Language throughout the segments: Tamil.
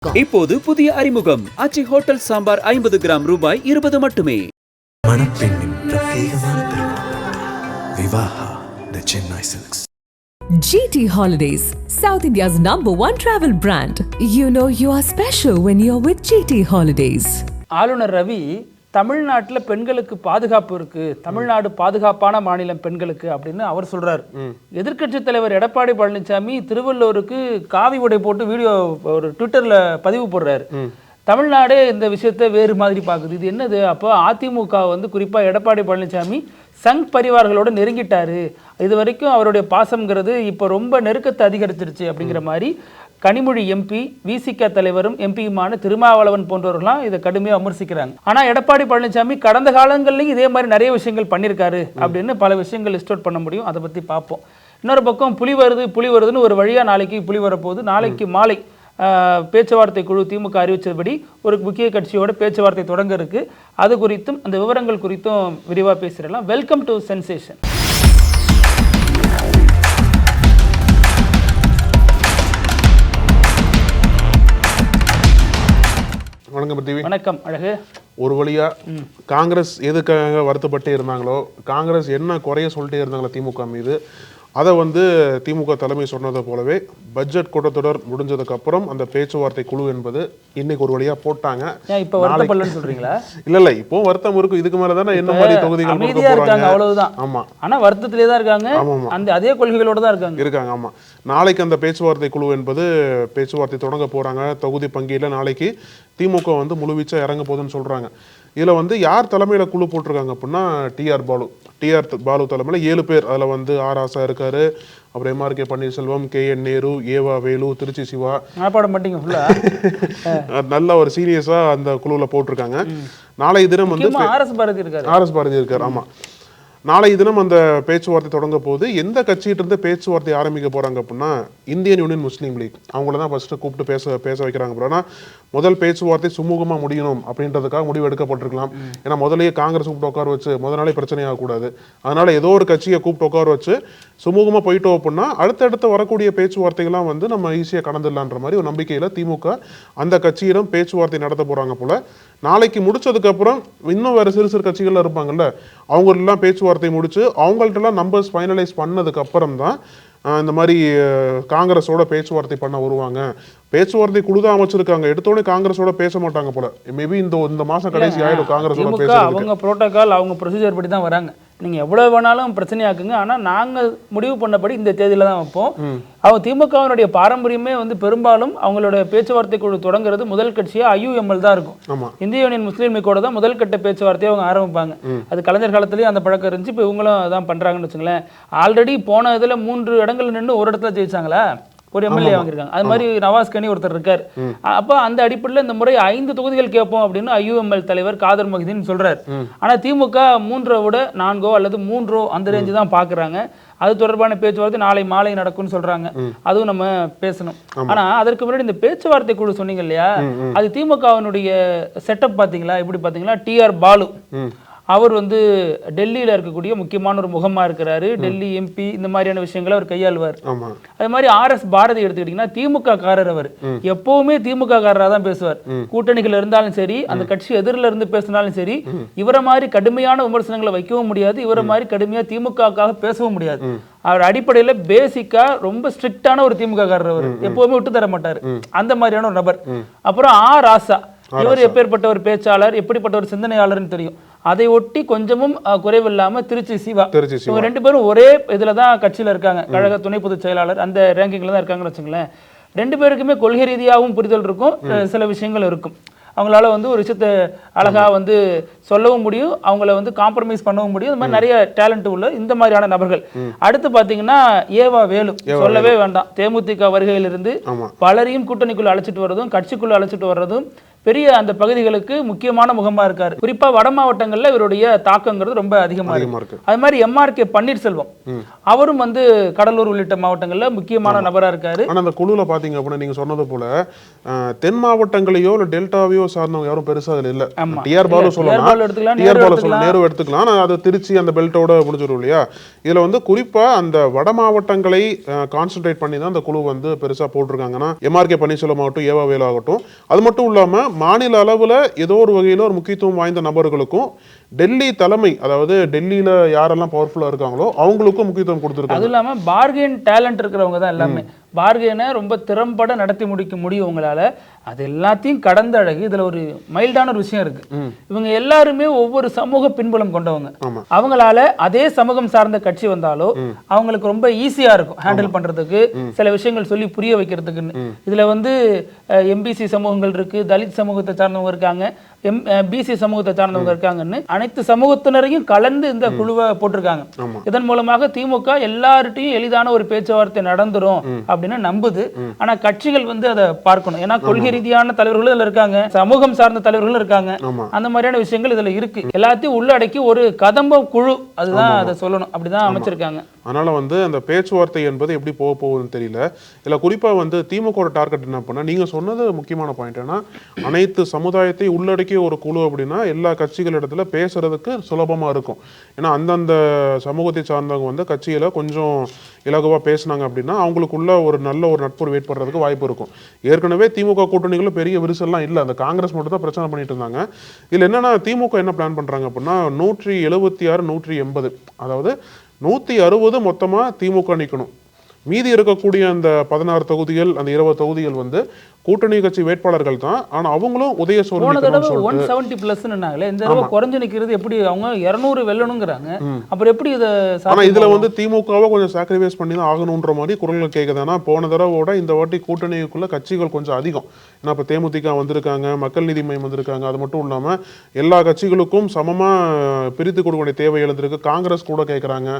இப்போது புதிய அறிமுகம் ஆச்சி ஹோட்டல் சாம்பார் 50 கிராம் ரூபாய் 20 மட்டுமே. மணப்பெண்ணின் பிரத்யேகமான திருமணம் Vivaha the Chennai Silks. GT Holidays, South India's #1 travel brand. You know you are special when you're with GT Holidays. ஆளுநர் ரவி தமிழ்நாட்டில் பெண்களுக்கு பாதுகாப்பு இருக்கு, தமிழ்நாடு பாதுகாப்பான மாநிலம் பெண்களுக்கு அப்படின்னு அவர் சொல்றாரு. எதிர்க்கட்சித் தலைவர் எடப்பாடி பழனிசாமி திருவள்ளூருக்கு காவி உடை போட்டு வீடியோ ஒரு ட்விட்டர்ல பதிவு போடுறாரு. தமிழ்நாடே இந்த விஷயத்தை வேறு மாதிரி பார்க்குது. இது என்னது? அப்போ அதிமுக குறிப்பாக எடப்பாடி பழனிசாமி சங் பரிவார்களோடு நெருங்கிட்டாரு, இது வரைக்கும் அவருடைய பாசம்ங்கிறது இப்போ ரொம்ப நெருக்கத்தை அதிகரிச்சிருச்சு அப்படிங்கிற மாதிரி கனிமொழி எம்பி, விசிக தலைவரும் எம்பியுமான திருமாவளவன் போன்றவர்களாம் இதை கடுமையாக விமர்சிக்கிறாங்க. ஆனால் எடப்பாடி பழனிசாமி கடந்த காலங்கள்லையும் இதே மாதிரி நிறைய விஷயங்கள் பண்ணியிருக்காரு அப்படின்னு பல விஷயங்கள் லிஸ்ட் அவுட் பண்ண முடியும். அதை பற்றி பார்ப்போம். இன்னொரு பக்கம் புலி வருதுன்னு ஒரு வழியாக நாளைக்கு புலி வரப்போகுது. நாளைக்கு மாலை பேச்சுவார்த்தை குழு திமுக அறிவித்தபடி ஒரு முக்கிய கட்சியோட பேச்சுவார்த்தை தொடங்க இருக்கு. அது குறித்தும் அந்த விவரங்கள் குறித்தும் விரிவாக பேசிடலாம். Welcome to sensation. வணக்கம் அழகு. ஒரு வழியா காங்கிரஸ் எதுக்காக வருத்தப்பட்டே இருந்தாங்களோ, காங்கிரஸ் என்ன குறைய சொல்லிட்டே இருந்தாங்களோ திமுக மீது, அதை திமுக தலைமை சொன்னதை போலவே பட்ஜெட் கூட்டத்தொடர் முடிஞ்சதுக்கு அப்புறம் அந்த பேச்சுவார்த்தை குழு என்பது இன்னைக்கு ஒரு வழியா போட்டாங்க. சொல்றீங்களா? இல்ல இப்போ வருத்தம் இருக்கும். இதுக்கு மேல தானே என்ன மாதிரி தொகுதிகள் கொடுக்க போறாங்க, அவ்வளவுதான். ஆமா, ஆனா வருத்தத்திலே தான் இருக்காங்க. அந்த அதே கொள்கைகளோட தான் இருக்காங்க. ஆமா, நாளைக்கு அந்த பேச்சுவார்த்தை குழு என்பது பேச்சுவார்த்தை தொடங்க போறாங்க. தொகுதி பங்கீடுல நாளைக்கு திமுக முழுவீச்சா இறங்க போகுதுன்னு சொல்றாங்க. இதுல யார் தலைமையில குழு போட்டிருக்காங்க அப்படின்னா டிஆர் பாலு தலைமையில 7 பேர். அதுல ஆர் ஆசா இருக்காரு, அப்புறம் MRK பன்னீர்செல்வம், KN நேரு, ஏவா வேலு, திருச்சி சிவா, நல்ல ஒரு சீரியஸா அந்த குழுல போட்டிருக்காங்க. நாளை தினம் RS பாரதி இருக்காரு. ஆமா, நாளைய தினம் அந்த பேச்சுவார்த்தை தொடங்க போது எந்த கட்சிகிட்ட இருந்து பேச்சுவார்த்தை ஆரம்பிக்க போறாங்க அப்படின்னா இந்தியன் யூனியன் முஸ்லீம் லீக். அவங்கள தான் ஃபர்ஸ்ட் கூப்பிட்டு பேச வைக்கிறாங்க. ஆனால் முதல் பேச்சுவார்த்தை சுமூகமா முடியணும் அப்படின்றதுக்காக முடிவு எடுக்கப்பட்டிருக்கலாம். ஏன்னா முதலையே காங்கிரஸ் கூப்பிட்டு உட்கார வச்சு முதல் நாளே பிரச்சனையாகக்கூடாது. அதனால ஏதோ ஒரு கட்சியை கூப்பிட்டு உட்கார வச்சு சுமூகமா போயிட்டோம் அப்படின்னா அடுத்தடுத்து வரக்கூடிய பேச்சுவார்த்தைகள்லாம் நம்ம ஈஸியாக கடந்துடலான்ற மாதிரி ஒரு நம்பிக்கையில திமுக அந்த கட்சியிடம் பேச்சுவார்த்தை நடத்த போறாங்க போல. நாளைக்கு முடிச்சதுக்கு அப்புறம் இன்னும் வேற சிறு கட்சிகள்ல இருப்பாங்கல்ல, அவங்க எல்லாம் பேச்சுவார்த்தை முடிச்சு அவங்கள்ட்ட எல்லாம் நம்பர்ஸ் ஃபைனலைஸ் பண்ணதுக்கு அப்புறம் தான் இந்த மாதிரி காங்கிரஸோட பேச்சுவார்த்தை பண்ண வருவாங்க. பேச்சுவார்த்தை குழுதான் அமைச்சிருக்காங்க. எடுத்தோடனே காங்கிரஸோட பேச மாட்டாங்க போல. மேபி இந்த மாசம் கடைசி ஆயிடும் காங்கிரஸோட பேச. அவங்க புரோட்டோகால், அவங்க ப்ரொசீஜர் படி தான் வராங்க. நீங்க எவ்வளவு வேணாலும் பிரச்சனையாக்குங்க, ஆனா நாங்க முடிவு பண்ணபடி இந்த தேதியில தான் வைப்போம். அவங்க திமுகவினுடைய பாரம்பரியமே பெரும்பாலும் அவங்களோட பேச்சுவார்த்தை குழு தொடங்குறது முதல் கட்சியா IUML தான் இருக்கும். இந்திய யூனியன் முஸ்லீம் லீக்கோட தான் முதல் கட்ட பேச்சுவார்த்தையை அவங்க ஆரம்பிப்பாங்க. அது கலைஞர் காலத்திலேயே அந்த பழக்கம் இருந்துச்சு. இப்போ இவங்களும் அதான் பண்றாங்கன்னு வச்சுங்களேன். ஆல்ரெடி போன இதுல 3 இடங்கள் நின்று ஒரு இடத்துல ஜெயிச்சாங்களா, ஒரு MLA வாங்கியிருக்காங்க. அது மாதிரி நவாஸ் கனி ஒருத்தர் இருக்கார். அப்போ அந்த அடிப்படையில் இந்த முறை 5 தொகுதிகள் கேட்போம் அப்படின்னு IUML தலைவர் காதர் மொஹிதீன் சொல்றாரு. ஆனா திமுக 3 விட 4 அல்லது 3 அந்த ரேஞ்சு தான் பாக்குறாங்க. அது தொடர்பான பேச்சுவார்த்தை நாளை மாலை நடக்கும்னு சொல்றாங்க. அதுவும் நம்ம பேசணும். ஆனா அதற்கு முன்னாடி இந்த பேச்சுவார்த்தை குழு சொன்னீங்க இல்லையா, அது திமுகவினுடைய செட்டப் பாத்தீங்களா? எப்படி பாத்தீங்களா? டிஆர் பாலு அவர் டெல்லியில இருக்கக்கூடிய முக்கியமான ஒரு முகமா இருக்கிறாரு. டெல்லி MP இந்த மாதிரியான விஷயங்களை அவர் கையாளுவார். அதே மாதிரி RS பாரதி எடுத்துக்கிட்டீங்கன்னா திமுக காரர். அவர் எப்பவுமே திமுக காரராக தான் பேசுவார். கூட்டணிகள் இருந்தாலும் சரி, அந்த கட்சி எதிரில இருந்து பேசினாலும் சரி, இவரை மாதிரி கடுமையான விமர்சனங்களை வைக்கவும் முடியாது, இவரை மாதிரி கடுமையா திமுகவுக்காக பேசவும் முடியாது. அவர் அடிப்படையில பேசிக்கா ரொம்ப ஸ்ட்ரிக்டான ஒரு திமுக காரர். அவர் எப்பவுமே விட்டு தர மாட்டாரு. அந்த மாதிரியான ஒரு நபர். அப்புறம் ஆர் ஆசா, இவர் எப்பேற்பட்ட ஒரு பேச்சாளர், எப்படிப்பட்ட ஒரு சிந்தனையாளர்னு தெரியும். அதை ஒட்டி கொஞ்சமும் குறைவில்லாம திருச்சி சிவா, இவங்க 2 பேரும் ஒரே இதுல தான் கட்சியில இருக்காங்க. கழக துணை பொதுச் செயலாளர் அந்த ரேங்கிங்ல தான் இருக்காங்கன்னு வச்சுங்களேன். 2 பேருக்குமே கொள்கை ரீதியாகவும் புரிதல் இருக்கும், சில விஷயங்கள் இருக்கும். அவங்களால ஒரு விஷயத்த அழகா சொல்லவும் முடியும், அவங்கள காம்ப்ரமைஸ் பண்ணவும் முடியும். இந்த மாதிரி நிறைய டேலண்ட் உள்ள இந்த மாதிரியான நபர்கள். அடுத்து பாத்தீங்கன்னா ஏவா வேலு, சொல்லவே வேண்டாம். தேமுதிக வருகையிலிருந்து பலரையும் கூட்டணிக்குள்ள அழைச்சிட்டு வர்றதும், கட்சிக்குள்ள அழைச்சிட்டு வர்றதும், பெரிய அந்த பகுதிகளுக்கு முக்கியமான முகமா இருக்காரு. குறிப்பா வட மாவட்டங்கள்ல இவருடைய தாக்கங்கிறது ரொம்ப அதிகமா இருக்கு. அது மாதிரி MRK பன்னீர்செல்வம் அவரும் வந்து கடலூர் உள்ளிட்ட மாவட்டங்கள்ல முக்கியமான நபரா இருக்காரு. ஆனா அந்த குழுல பாத்தீங்க அப்படின்னா நீங்க சொன்னது போல தென் மாவட்டங்களையோ இல்ல டெல்டாவையோ சார்ந்தவங்க யாரும் பெருசா அதுல இல்ல. டிஆர் பாலு சொல்லலாம், நேரு எடுத்துக்கலாம். ஆனா அது திருச்சி அந்த பெல்ட்டோட முடிஞ்சிடும் இல்லையா? இதுல வந்து குறிப்பா அந்த வட மாவட்டங்களை கான்சென்ட்ரேட் பண்ணி தான் அந்த குழு வந்து பெருசா போட்டிருக்காங்கன்னா MRK பன்னீர்செல்வம் ஆகட்டும், ஏவா வேலு ஆகட்டும். அது மட்டும் இல்லாம மாநில அளவுல ஏதோ ஒரு வகையில ஒரு முக்கியத்துவம் வாய்ந்த நபர்களுக்கும் டெல்லி தலைமை, அதாவது டெல்லியில யாரெல்லாம் பவர்ஃபுல்லா இருக்காங்களோ அவங்களுக்கும் முக்கியத்துவம் கொடுத்துருக்காங்க. அது இல்லாம பார்கெயின் டேலண்ட் இருக்கிறவங்க தான் எல்லாமே. பார்கெனை ரொம்ப திறம்பட நடத்தி முடிக்க முடியும் உங்களால. அது எல்லாத்தையும் கடந்த அழகு. இதுல ஒரு மைல்டான ஒரு விஷயம் இருக்கு. இவங்க எல்லாருமே ஒவ்வொரு சமூக பின்புலம் கொண்டவங்க. அவங்களால அதே சமூகம் சார்ந்த கட்சி வந்தாலோ அவங்களுக்கு ரொம்ப ஈஸியா இருக்கும் ஹேண்டில் பண்றதுக்கு, சில விஷயங்கள் சொல்லி புரிய வைக்கிறதுக்குன்னு. இதுல வந்து MBC சமூகங்கள் இருக்கு, தலித் சமூகத்தை சார்ந்தவங்க இருக்காங்க, BC சமூகத்தை சார்ந்தவங்க இருக்காங்கன்னு அனைத்து சமூகத்தினரையும் கலந்து இந்த குழுவை போட்டிருக்காங்க. இதன் மூலமாக திமுக எல்லார்ட்டையும் எளிதான ஒரு பேச்சுவார்த்தை நடந்துரும் அப்படின்னு நம்புது. ஆனா கட்சிகள் வந்து அதை பார்க்கணும். ஏன்னா கொள்கை ரீதியான தலைவர்களும் இதுல இருக்காங்க, சமூகம் சார்ந்த தலைவர்களும் இருக்காங்க. அந்த மாதிரியான விஷயங்கள் இதுல இருக்கு. எல்லாத்தையும் உள்ளடக்கி ஒரு கதம்ப குழு, அதுதான் அதை சொல்லணும், அப்படிதான் அமைச்சிருக்காங்க. அதனால வந்து அந்த பேச்சுவார்த்தை என்பது எப்படி போக போகுதுன்னு தெரியல. இல்ல குறிப்பா வந்து திமுக டார்கெட் என்ன பண்ணா, நீங்க சொன்னது முக்கியமான பாயிண்ட். ஏன்னா அனைத்து சமுதாயத்தை உள்ளடக்கிய ஒரு குழு அப்படின்னா எல்லா கட்சிகள் இடத்துல பேசுறதுக்கு சுலபமா இருக்கும். ஏன்னா அந்தந்த சமூகத்தை சார்ந்தவங்க வந்து கட்சியில கொஞ்சம் இலகுவா பேசினாங்க அப்படின்னா அவங்களுக்குள்ள ஒரு நல்ல ஒரு நட்பு ஏற்படுறதுக்கு வாய்ப்பு இருக்கும். ஏற்கனவே திமுக கூட்டணிகளும் பெரிய விரிசல்லாம் இல்லை, அந்த காங்கிரஸ் மட்டும் தான் பிரச்சனை பண்ணிட்டு இருந்தாங்க. இதுல என்னன்னா திமுக என்ன பிளான் பண்றாங்க அப்படின்னா 176 180, அதாவது 160 மொத்தமா திமுக நிக்கணும். மீதி இருக்கக்கூடிய அந்த 16 தொகுதிகள், அந்த 20 தொகுதிகள் வந்து கூட்டணி கட்சி வேட்பாளர்கள் தான். ஆனா அவங்களும் உதயசூரியன் 170 பிளஸ் இந்த தடவை குறைஞ்சு நிக்கிறது எப்படி? அவங்க 200 வெல்லணுங்கிறாங்க. அப்புறம் எப்படி இதை? ஆனா இதுல வந்து திமுகவை கொஞ்சம் சாக்ரிஃபைஸ் பண்ணி தான் ஆகணும்ன்ற மாதிரி குரல்கள் கேட்குது. ஆனா போன தடவோட இந்த வாட்டி கூட்டணிக்குள்ள கட்சிகள் கொஞ்சம் அதிகம். ஏன்னா இப்ப தேமுதிக வந்திருக்காங்க, மக்கள் நீதி மையம் வந்திருக்காங்க. அது மட்டும் இல்லாம எல்லா கட்சிகளுக்கும் சமமா பிரித்து கொடுக்க தேவை எழுந்திருக்கு. காங்கிரஸ் கூட கேட்கறாங்க.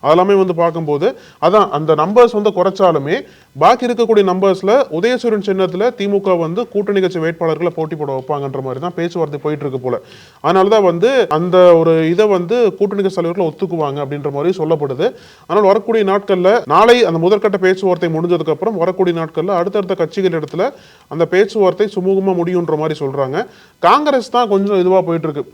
அதெல்லாமே வந்து பார்க்கும்போது அதான் அந்த நம்பர்ஸ் வந்து குறைச்சாலுமே பாக்கி இருக்கக்கூடிய நம்பர்ஸ்ல உதயசூரியன் சின்னத்துல திமுக வந்து கூட்டணி கட்சி வேட்பாளர்களை போட்டி போட வைப்பாங்கன்ற மாதிரி தான் பேச்சுவார்த்தை போயிட்டு இருக்கு போல. அதனாலதான் வந்து அந்த ஒரு இதை வந்து கூட்டணி கட்சி தலைவர்கள் ஒத்துக்குவாங்க அப்படின்ற மாதிரி சொல்லப்படுது. ஆனால் வரக்கூடிய நாட்கள்ல நாளை அந்த முதற்கட்ட பேச்சுவார்த்தை முடிஞ்சதுக்கு அப்புறம் வரக்கூடிய நாட்கள்ல அடுத்தடுத்த கட்சிகள் இடத்துல அந்த பேச்சுவார்த்தை சுமூகமா முடியுன்ற மாதிரி சொல்றாங்க. காங்கிரஸ் தான் கொஞ்சம் இதுவா போயிட்டு இருக்கு.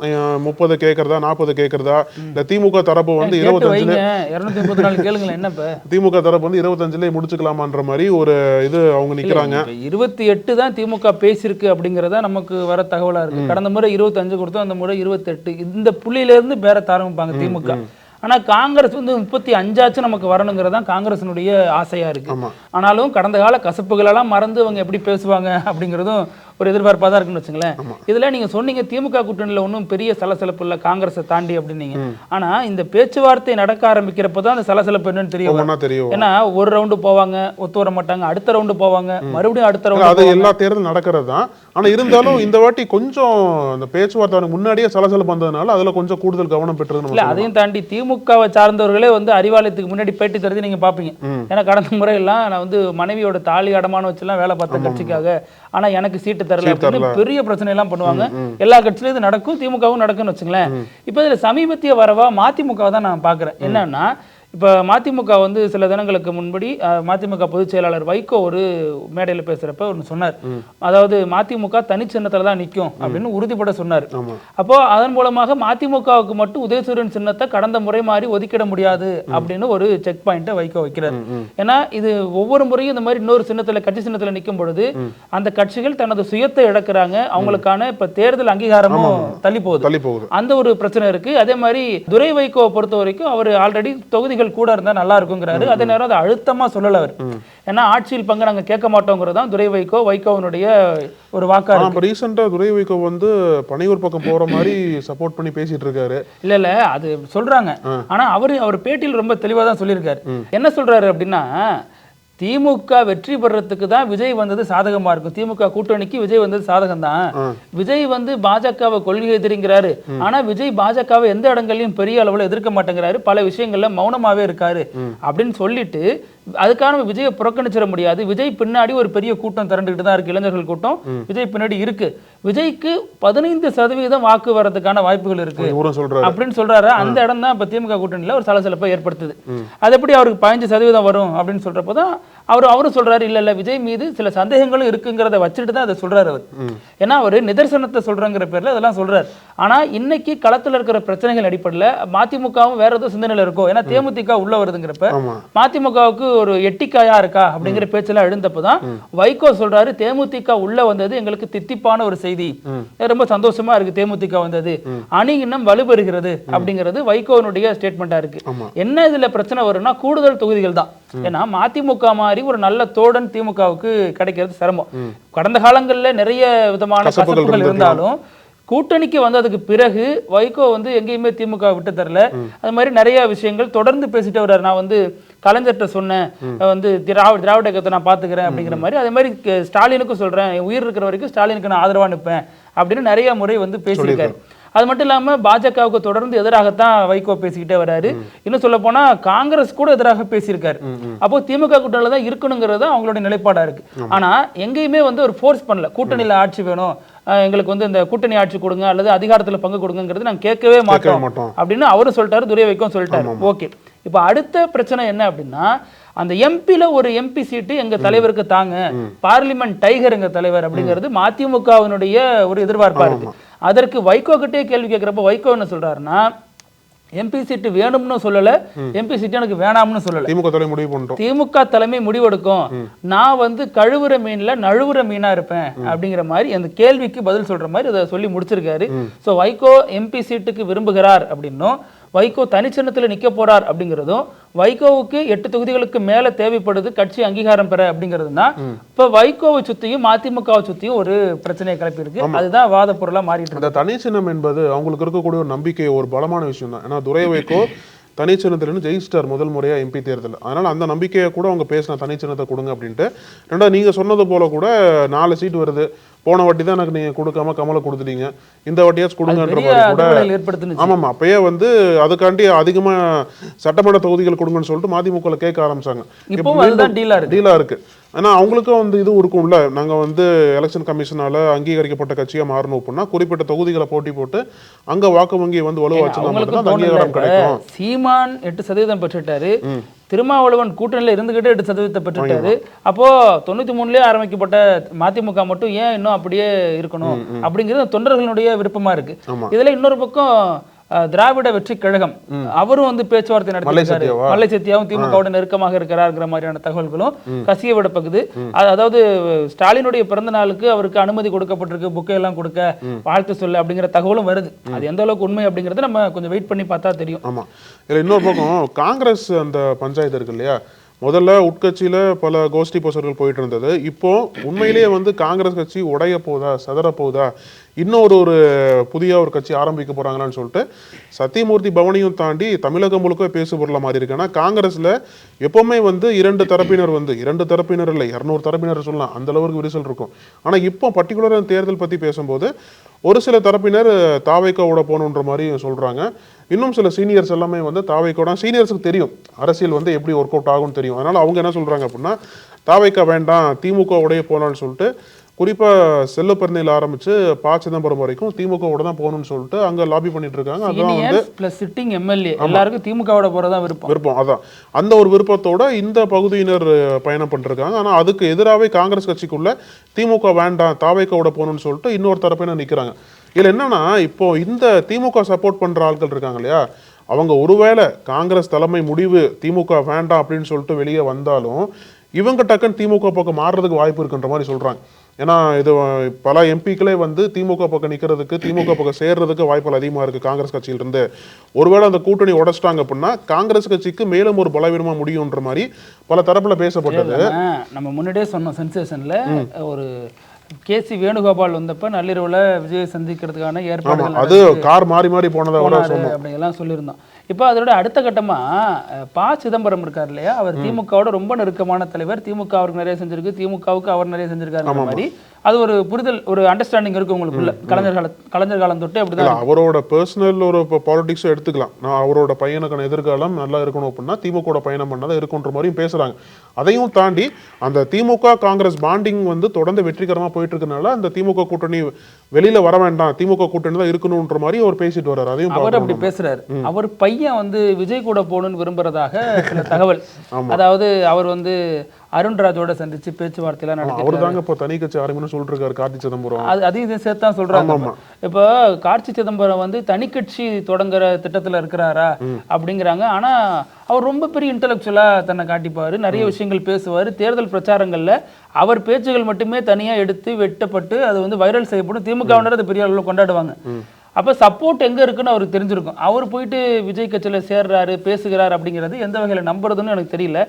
30 கேட்கறதா 40 கேட்கறதா, இல்ல திமுக தரப்பு வந்து 25 கேளுங்களேன். என்ன திமுக தரப்பு வந்து 25 முடிச்சுக்கலாமான்ற மாதிரி ஒரு இது அவங்க நிக்கிறாங்க. 28 தான் திமுக பேசிருக்கு அப்படிங்கறத நமக்கு வர தகவலா இருக்கு. கடந்த முறை 25 கொடுத்தோம், அந்த முறை 28. இந்த புள்ளியில இருந்து பேர ஆரம்பிப்பாங்க திமுக. ஆனா காங்கிரஸ் வந்து 35 நமக்கு வரணுங்கிறதா காங்கிரஸினுடைய ஆசையா இருக்கு. ஆனாலும் கடந்த கால கசப்புகள் எல்லாம் மறந்து அவங்க எப்படி பேசுவாங்க அப்படிங்கிறதும் ஒரு எதிர்பார்ப்பா தான் இருக்குன்னு வச்சுங்களேன். இதுல நீங்க சொன்னீங்க திமுக கூட்டணியில ஒன்றும் பெரிய சலசலப்பு இல்லை காங்கிரஸை தாண்டி அப்படின்னீங்க. ஆனா இந்த பேச்சுவார்த்தை நடக்க ஆரம்பிக்கிறப்பதான் அந்த சலசலப்பு என்னன்னு தெரியும். ஏன்னா ஒரு ரவுண்டு போவாங்க, ஒத்து வர மாட்டாங்க, அடுத்த ரவுண்டு போவாங்க, மறுபடியும் அடுத்த ரவுண்டு. அது எல்லா தேர்தலும் நடக்கிறது தான். ஆனா இருந்தாலும் இந்த வாட்டி கொஞ்சம் அந்த பேச்சுவார்த்தை முன்னாடியே சலசலப்பு வந்ததுனால அதுல கொஞ்சம் கூடுதல் கவனம் பெற்றது. இல்ல அதையும் தாண்டி திமுகவை சார்ந்தவர்களே வந்து அறிவாலயத்துக்கு முன்னாடி பேட்டி தருது நீங்க பாப்பீங்க. ஏன்னா கடந்த முறை எல்லாம் நான் வந்து மனைவியோட தாலி அடமானம் வச்சுலாம் வேலை பார்த்த கட்சிக்காக, ஆனா எனக்கு சீட்டு தரல அப்படின்னு பெரிய பிரச்சனை எல்லாம் பண்ணுவாங்க. எல்லா கட்சியிலும் இது நடக்கும், திமுகவும் நடக்கும்னு வச்சுங்களேன். இப்ப இதுல சமீபத்திய வரவா மதிமுக தான் நான் பாக்குறேன். என்னன்னா இப்போ மதிமுக வந்து சில தினங்களுக்கு முன்படி மதிமுக பொதுச் செயலாளர் வைகோ ஒரு மேடையில் பேசுறப்ப ஒன்று சொன்னார். அதாவது மதிமுக தனிச்சின்னத்தில் தான் நிற்கும் அப்படின்னு உறுதிப்பட சொன்னார். அப்போ அதன் மூலமாக மதிமுகவுக்கு மட்டும் உதயசூரியன் சின்னத்தை கடந்த முறை மாதிரி ஒதுக்கிட முடியாது அப்படின்னு ஒரு செக் பாயிண்ட்டை வைகோ வைக்கிறார். ஏன்னா இது ஒவ்வொரு முறையும் இந்த மாதிரி இன்னொரு சின்னத்தில் கட்சி சின்னத்தில் நிற்கும் பொழுது அந்த கட்சிகள் தனது சுயத்தை இழக்கிறாங்க, அவங்களுக்கான இப்ப தேர்தல் அங்கீகாரமும் தள்ளி போகுது. அந்த ஒரு பிரச்சனை இருக்கு. அதே மாதிரி துரை வைகோவை பொறுத்த வரைக்கும் அவர் ஆல்ரெடி தொகுதி கூட இருந்தா நல்லா இருக்குங்கிறாரு. அதே நேரம் அதை அழுத்தமா சொல்லல அவர். ஏன்னா ஆட்சியில் பங்கு நாங்க கேட்க மாட்டோங்கிறதான் துரை வைகோவினுடைய ஒரு வாக்காளர். ரீசெண்டா துரை வைகோ வந்து பனையூர் பக்கம் போற மாதிரி சப்போர்ட் பண்ணி பேசிட்டு இருக்காரு. இல்ல அது சொல்றாங்க. ஆனா அவர் பேட்டியில் ரொம்ப தெளிவா தான் சொல்லியிருக்காரு. என்ன சொல்றாரு அப்படின்னா, திமுக வெற்றி பெறறதுக்கு தான் விஜய் வந்தது சாதகமா இருக்கும், திமுக கூட்டணிக்கு விஜய் வந்தது சாதகம் தான். விஜய் வந்து பாஜகவை கொள்கை எதிரிங்கிறாரு, ஆனா விஜய் பாஜகவை எந்த இடங்களையும் பெரிய அளவுல எதிர்க்க மாட்டேங்கிறாரு, பல விஷயங்கள்ல மௌனமாவே இருக்காரு அப்படின்னு சொல்லிட்டு அதுக்கான விஜயை புறக்கணிச்சிட முடியாது. விஜய் பின்னாடி ஒரு பெரிய கூட்டம் திரண்டுகிட்டு தான் இருக்கு, இளைஞர்கள் கூட்டம் விஜய் பின்னாடி இருக்கு. விஜய்க்கு 15% வாக்கு வரதுக்கான வாய்ப்புகள் இருக்கு அப்படின்னு சொல்றாரு. அந்த இடம் தான் இப்ப திமுக கூட்டணியில ஒரு சலசலப்பை ஏற்படுத்துது. அது எப்படி அவருக்கு 15% வரும் அப்படின்னு சொல்றப்பதான் அவரும் சொல்றாரு, இல்ல விஜய் மீது சில சந்தேகங்களும் இருக்குங்கிறத வச்சுட்டு தான் அதை சொல்றாரு அவர். ஏன்னா அவர் நிதர்சனத்தை சொல்றங்கிற பேர்ல அதெல்லாம் சொல்றாரு. ஆனா இன்னைக்கு களத்துல இருக்கிற பிரச்சனைகள் அடிப்படையில் மதிமுகவும் வேற ஏதோ சிந்தனையில இருக்கும். ஏன்னா தேமுதிக உள்ள வருதுங்கிறப்ப மதிமுகவுக்கு ஒரு எட்டிக்காயா இருக்கா அப்படிங்கிற பேச்செல்லாம் எழுந்தப்பதான் வைகோ சொல்றாரு, தேமுதிக உள்ள வந்தது எங்களுக்கு தித்திப்பான ஒரு செய்தி, ரொம்ப சந்தோஷமா இருக்கு தேமுதிக வந்தது, அணி இன்னும் வலுப்பெறுகிறது அப்படிங்கிறது வைகோனுடைய ஸ்டேட்மெண்டா இருக்கு. என்ன இதுல பிரச்சனை வரும்னா கூடுதல் தொகுதிகள் தான். ஏன்னா மதிமுக மாதிரி ஒரு நல்ல தோடன் திமுகவுக்கு கிடைக்கிறது சிரமம். கடந்த காலங்களில் நிறைய விதமான கசப்புகள் இருந்தாலும் கூட்டணிக்கு வந்ததுக்கு பிறகு வைகோ வந்து எங்கேயுமே திமுக விட்டு தரல. அது மாதிரி நிறைய விஷயங்கள் தொடர்ந்து பேசிட்டு வர்றாரு. நான் வந்து கலைஞர்கிட்ட சொன்னேன், வந்து திராவிட இயக்கத்தை நான் பாத்துக்கிறேன் அப்படிங்கிற மாதிரி. அதே மாதிரி ஸ்டாலினுக்கும் சொல்றேன், உயிர் இருக்கிற வரைக்கும் ஸ்டாலினுக்கு நான் ஆதரவா நிற்பேன் அப்படின்னு நிறைய முறை வந்து பேசியிருக்காரு. அது மட்டும் இல்லாம பாஜகவுக்கு தொடர்ந்து எதிராகத்தான் வைகோ பேசிக்கிட்டே வராரு. இன்னும் சொல்ல போனா காங்கிரஸ் கூட எதிராக பேசியிருக்காரு. அப்போ திமுக கூட்டணியில தான் இருக்கணுங்கிறது அவங்களுடைய நிலைப்பாடா இருக்கு. ஆனா எங்கேயுமே வந்து ஒரு ஃபோர்ஸ் பண்ணல, கூட்டணியில ஆட்சி வேணும், எங்களுக்கு வந்து இந்த கூட்டணி ஆட்சி கொடுங்க அல்லது அதிகாரத்துல பங்கு கொடுங்கிறது நாங்க கேட்கவே மாட்டோம் அப்படின்னு அவரும் சொல்லிட்டாரு, துரை வைகோவும் சொல்லிட்டாரு. ஓகே, இப்ப அடுத்த பிரச்சனை என்ன அப்படின்னா, அந்த எம்பில ஒரு எம்பி சீட்டு எங்க தலைவருக்கு தாங்க, பார்லிமெண்ட் டைகர் எங்க தலைவர் அப்படிங்கிறது மதிமுகவினுடைய ஒரு எதிர்பார்ப்பா இருக்கு. அதற்கு வைகோ கிட்டே கேள்வி கேட்கிறப்ப வைகோ என்ன சொல்றாருன்னா, எம்பி சீட்டு வேணும்னு சொல்லல, எம்பி சீட்டு எனக்கு வேணாம்னு சொல்லல, திமுக தலைமை முடிவெடுக்கும், நான் வந்து கழுவுற மீன்ல நழுவுற மீனா இருப்பேன் அப்படிங்கிற மாதிரி அந்த கேள்விக்கு பதில் சொல்ற மாதிரி அதை சொல்லி முடிச்சிருக்காரு. சோ வைகோ எம்பி சீட்டுக்கு விரும்புகிறார் அப்படின்னும், வைகோ தனிச்சின்னத்தில் நிக்க போறார் அப்படிங்கிறதும், வைகோவுக்கு 8 தொகுதிகளுக்கு மேல தேவைப்படுது கட்சி அங்கீகாரம் பெற அப்படிங்கிறதுனா, இப்ப வைகோவை சுத்தியும் மதிமுகவை சுத்தியும் ஒரு பிரச்சனையை கிளப்பி இருக்கு. அதுதான் வாத பொருளா மாறிட்டு இருக்கு. அந்த தனிச்சின்னம் என்பது அவங்களுக்கு இருக்கக்கூடிய ஒரு நம்பிக்கை, ஒரு பலமான விஷயம் தான். ஏன்னா துரை வைகோ தனிச்சின்னத்திலிருந்து ஜெயிச்சிட்டார் முதல் முறையா எம்பி தேர்தல். அதனால அந்த நம்பிக்கையை கூட அவங்க பேசின தனிச்சின்னத்தை கொடுங்க அப்படின்ட்டு. ரெண்டாவது நீங்க சொன்னது போல கூட 4 சீட் வருது, போன வாட்டி தான் எனக்கு நீங்க கொடுக்காம கமலை கொடுத்துட்டீங்க, இந்த வாட்டியாச்சும் கொடுங்கன்ற மாதிரி கூட. ஆமாம், அப்பயே வந்து அதுக்காண்டி அதிகமா சட்டமன்ற தொகுதிகள் கொடுங்கன்னு சொல்லிட்டு மதிமுக கேட்க ஆரம்பிச்சாங்க. டீலா இருக்கு. ஆனா அவங்களுக்கும் வந்து இது இருக்கும்ல, நாங்க வந்து எலெக்ஷன் கமிஷனால அங்கீகரிக்கப்பட்ட கட்சியா மாறணும் அப்படின்னா குறிப்பிட்ட தொகுதிகளை போட்டி போட்டு அங்க வாக்கு வங்கி வந்து வலுவாச்சுன்னா அந்த அங்கீகாரம் கிடைக்கும். சீமான் 8% பெற்றுட்டாரு, திருமாவளவன் கூட்டணியில இருந்துகிட்டே 8% பெற்றுட்டாரு. அப்போ 93லயே ஆரம்பிக்கப்பட்ட மதிமுக மட்டும் ஏன் இன்னும் அப்படியே இருக்கணும் அப்படிங்கிறது தொண்டர்களுடைய விருப்பமா இருக்கு. இதுல இன்னொரு பக்கம் திராவிட வெற்றி கழகம் அவரும் வந்து பேச்சுவார்த்தை நடத்திருக்காரு. மல்லை சத்தியாவும் திமுகவோட நெருக்கமாக இருக்கிறார்ங்கிற மாதிரியான தகவல்களும் கசிய விடப்பகுது. அதாவது ஸ்டாலினுடைய பிறந்த நாளுக்கு அவருக்கு அனுமதி கொடுக்கப்பட்டிருக்கு, புக்கை எல்லாம் கொடுக்க, வாழ்த்து சொல்ல அப்படிங்கிற தகவலும் வருது. அது எந்த அளவுக்கு உண்மை அப்படிங்கறது நம்ம கொஞ்சம் வெயிட் பண்ணி பார்த்தா தெரியும். ஆமா, இதுல இன்னொரு பக்கம் காங்கிரஸ் அந்த பஞ்சாயத்து இருக்கு இல்லையா, முதல்ல உட்கட்சியில பல கோஷ்டி போஸ்டர்கள் போயிட்டு இருந்தது. இப்போ உண்மையிலேயே வந்து காங்கிரஸ் கட்சி உடைய போதா, சதற போதா, இன்னொரு புதிய ஒரு கட்சி ஆரம்பிக்க போறாங்களான்னு சொல்லிட்டு சத்தியமூர்த்தி பவனியும் தாண்டி தமிழகம் முழுக்க பேசு பொருளா மாறி இருக்கு. ஏன்னா காங்கிரஸ்ல எப்பவுமே வந்து 2 தரப்பினர் வந்து 2 தரப்பினர் இல்லை 200 தரப்பினர் சொல்லலாம், அந்த அளவுக்கு விரிசல் இருக்கும். ஆனா இப்போ பர்டிகுலரா தேர்தல் பத்தி பேசும்போது ஒரு சில தரப்பினர் தாவைக்கோட போகணுன்ற மாதிரி சொல்றாங்க. இன்னும் சில சீனியர்ஸ் எல்லாமே வந்து தாவைக்கோட, சீனியர்ஸுக்கு தெரியும் அரசியல் வந்து எப்படி ஒர்க் அவுட் ஆகும்னு தெரியும். அதனால அவங்க என்ன சொல்றாங்க அப்படின்னா, தாவைக்கா வேண்டாம் திமுக உடைய போகலான்னு சொல்லிட்டு குறிப்பாக செல்லப்பெருந்தையில் ஆரம்பிச்சு ப. சிதம்பரம் வரைக்கும் திமுகவோட தான் போகணும்னு சொல்லிட்டு அங்கே லாபி பண்ணிட்டு இருக்காங்க. அதான் வந்து பிளஸ் சிட்டிங் எம்எல்ஏ எல்லாருக்கும் திமுகவோட போறதா விருப்பம். அதான் அந்த ஒரு விருப்பத்தோட இந்த பகுதியினர் பயணம் பண்ணிருக்காங்க. ஆனால் அதுக்கு எதிராகவே காங்கிரஸ் கட்சிக்குள்ள திமுக வேண்டாம் தாவைக்கோட போகணும்னு சொல்லிட்டு இன்னொரு தரப்பினர் நிற்கிறாங்க. இதில் என்னன்னா, இப்போ இந்த திமுக சப்போர்ட் பண்ற ஆட்கள் இருக்காங்க இல்லையா, அவங்க ஒருவேளை காங்கிரஸ் தலைமை முடிவு திமுக வேண்டாம் அப்படின்னு சொல்லிட்டு வெளியே வந்தாலும் இவங்க டக்குன்னு திமுக பக்கம் மாறுறதுக்கு வாய்ப்பு இருக்குன்ற மாதிரி சொல்றாங்க. ஏன்னா இது பல எம்பிக்களே வந்து திமுக பக்கம் நிற்கிறதுக்கு, திமுக பக்கம் சேர்றதுக்கு வாய்ப்புகள் அதிகமாக இருக்குது காங்கிரஸ் கட்சியிலிருந்து. ஒருவேளை அந்த கூட்டணி உடைச்சிட்டாங்க அப்படின்னா காங்கிரஸ் கட்சிக்கு மேலும் ஒரு பலவீனமா முடியுன்ற மாதிரி பல தரப்புல பேசப்பட்டது. நம்ம முன்னாடியே சொன்னோம் சென்சேஷன்ல ஒரு கேசி வேணுகோபால் வந்தப்ப நள்ளிரவுல விஜய் சந்திக்கிறதுக்கான ஏற்பாடுகள், அது கார் மாறி மாறி போனதை அப்படிங்கெல்லாம் சொல்லியிருந்தோம். இப்போ அதோட அடுத்த கட்டமா ப. சிதம்பரம் இருக்கார் இல்லையா, அவர் திமுகவோட ரொம்ப நெருக்கமான தலைவர், திமுக அவருக்கு நிறைய செஞ்சிருக்கு, திமுகவுக்கு அவர் நிறைய செஞ்சிருக்காரு மாதிரி அது ஒரு புரிதல், ஒரு அண்டர்ஸ்டாண்டிங் இருக்கு உங்களுக்குள்ள. கலைஞர் காலம் தொட்டு அப்படிதான். அவரோட பர்சனல் ஒரு பாலிடிக்ஸும் எடுத்துக்கலாம். நான் அவரோட பையனுக்கான எதிர்காலம் நல்லா இருக்கணும் அப்படின்னா திமுக பயணம் பண்ணாதான் இருக்குன்ற மாதிரியும் பேசுறாங்க. அதையும் தாண்டி அந்த திமுக காங்கிரஸ் பாண்டிங் வந்து தொடர்ந்து வெற்றிகரமா போயிட்டு இருக்கனால அந்த திமுக கூட்டணி வெளியில வர வேண்டாம், திமுக கூட்டணி தான் இருக்கணும்ன்ற மாதிரி அவர் பேசிட்டு வர்றாரு. அதையும் அவர் அப்படி பேசுறாரு. அவர் பையன் வந்து விஜய் கூட போகணும்னு விரும்புறதாக சில தகவல். அதாவது அவர் வந்து அருண்ராஜோட சந்திச்சு பேச்சுவார்த்தையெல்லாம் நடத்தி அவரு தாங்க இப்போ தனி கட்சி ஆரம்பின்னு சொல்லிட்டு இருக்காரு கார்த்தி சிதம்பரம். அதையும் சேர்த்து தான் சொல்றாங்க. இப்போ கார்த்தி சிதம்பரம் வந்து தனி கட்சி தொடங்குற திட்டத்துல இருக்கிறாரா அப்படிங்கிறாங்க. ஆனா அவர் ரொம்ப பெரிய இன்டெலெக்சுவலா தன்னை காட்டிப்பாரு, நிறைய விஷயங்கள் பேசுவார். தேர்தல் பிரச்சாரங்கள்ல அவர் பேச்சுகள் மட்டுமே தனியா எடுத்து வெட்டப்பட்டு அது வந்து வைரல் செய்யப்படும். திமுகவினர் அதை பெரிய அளவில் கொண்டாடுவாங்க. அப்போ சப்போர்ட் எங்கே இருக்குன்னு அவருக்கு தெரிஞ்சிருக்கும். அவர் போயிட்டு விஜய் கட்சியில் சேர்றாரு, பேசுகிறார் அப்படிங்கிறது எந்த வகையில் நம்புறதுன்னு எனக்கு தெரியல.